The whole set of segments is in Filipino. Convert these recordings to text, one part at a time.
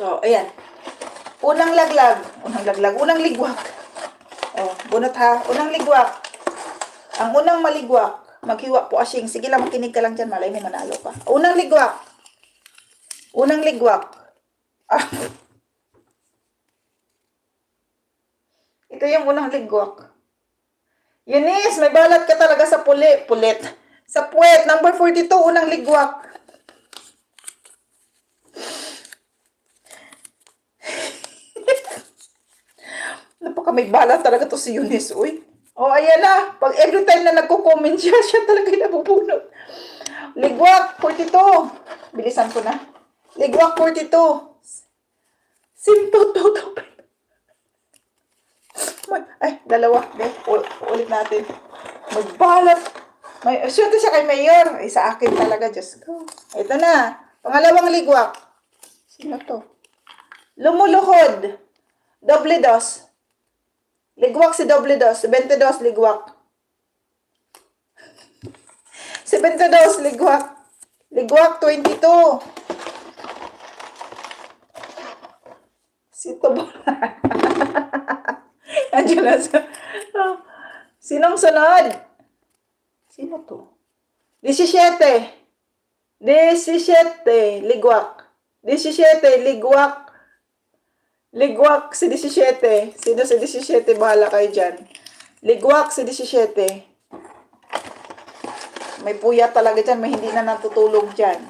So, ayan. Unang laglag, unang ligwak. Oh, bunot ha. Unang ligwak. Ang unang maligwak, maghiwa po asing. Sige lang, makinig ka lang dyan. Malay mo manalo ka. Unang ligwak. Unang ligwak. Ah. Ito yung unang ligwak. Eunice, may balat ka talaga sa pulit. Sa puwet, number 42, unang ligwak. Napaka may balat talaga to si Eunice, uy. Oh, ayan na. Pag every time na nagko-comment siya, siya talaga yung nabubunot. Ligwak, 42. Bilisan ko na. Ligwak, 42. Simple toto. Ay, dalawa. Ulit natin. Magbalat. Swerte siya kay Mayor. Ay, sa akin talaga, Diyos ko. Ito na. Pangalawang ligwak. Sino to? Lumuluhod. Doble dos. Ligwak si doble dos. 22 ligwak. 72 ligwak. Ligwak 22. Sito ba? Andiyan na sa... Sinong sunod? Sino to? 17. 17. Ligwak. 17. Ligwak. Ligwak si 17. Sino si 17? Bahala kayo dyan. Ligwak si 17. May puya talaga dyan. May hindi na natutulog dyan.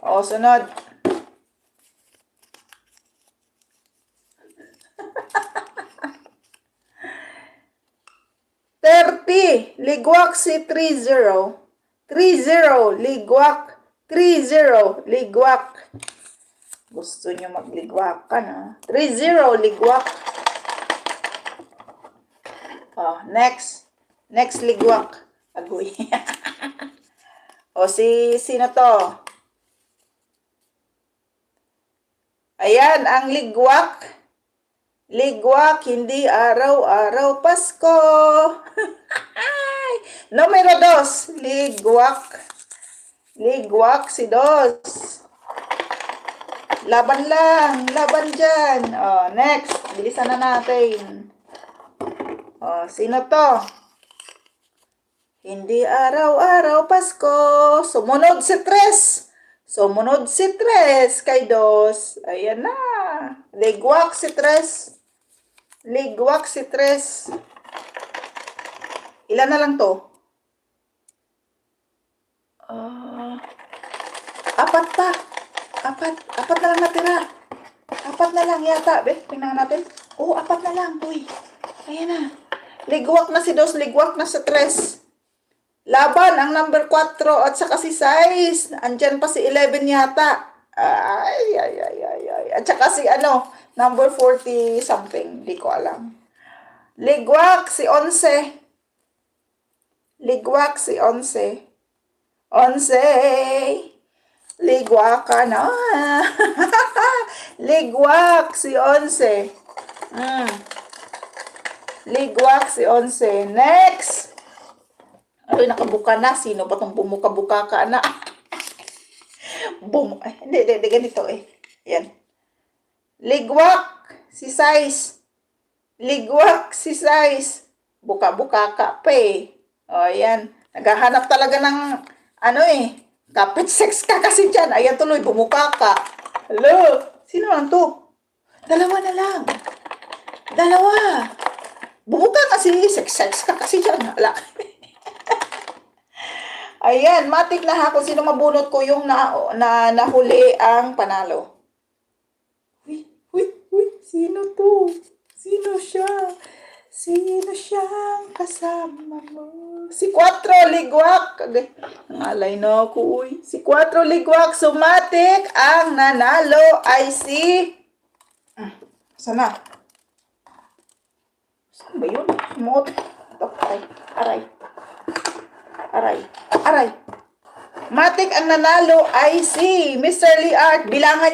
O, sunod. Ligwak si 30. 30. Ligwak. 30. Ligwak. Gusto nyo magligwak ka na. 30. Ligwak. Oh, next. Next ligwak. Agoy. O, sino to? Ayan, ang ligwak. Ligwak, hindi araw-araw Pasko. Numero 2. Ligwak. Ligwak si 2. Laban lang. Laban dyan. O, next. Bilisan na natin. O, sino to? Hindi araw-araw Pasko. Sumunod si 3. Sumunod si 3 kay 2. Ayan na. Ligwak si 3. Ligwak si 3. Ilan na lang to? 4 pa. 4 na lang natira. 4 na lang yata. Tingnan natin. 4 na lang. Uy. Ayan na. Ligwak na si 2. Ligwak na si 3. Laban ang number 4 at saka si 6. Andyan pa si 11 yata. Ay. At saka si number 40 something. Di ko alam. Ligwak si 11. Ligwak si 11. 11. Ligwak ka na. Ligwak si 11. Ligwak si 11. Next. Ay, nakabuka na. Sino ba itong bumuka-buka ka na? Hindi, ganito eh. Yan. Ligwak si 6. Ligwak si 6. Buka-buka ka pa eh. O, yan. Naghahanap talaga ng, kapit sex ka kasi dyan. Ayan tuloy, bumuka ka. Hello? Sino lang to? Dalawa na lang. Dalawa. Bumuka kasi, sex ka kasi dyan. Ala. Ayan, matik na ha kung sino mabunot ko yung nahuli ang panalo. Uy, sino to? Sino siya? Sino siyang kasama mo? Si 4 ligwak. Alay na ako, uy. Si 4 ligwak, sumatik. Ang nanalo ay si... Sana? Saan ba yun? Sumot. Aray. Matik ang nanalo ay si Mr. Liart. Bilangan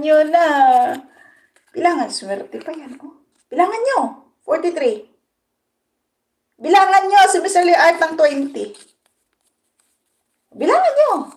nyo na. Bilangan, swerte pa yan. Oh. Bilangan nyo. 43. Bilangan nyo si Mr. Liart ng 20. Bilangan nyo.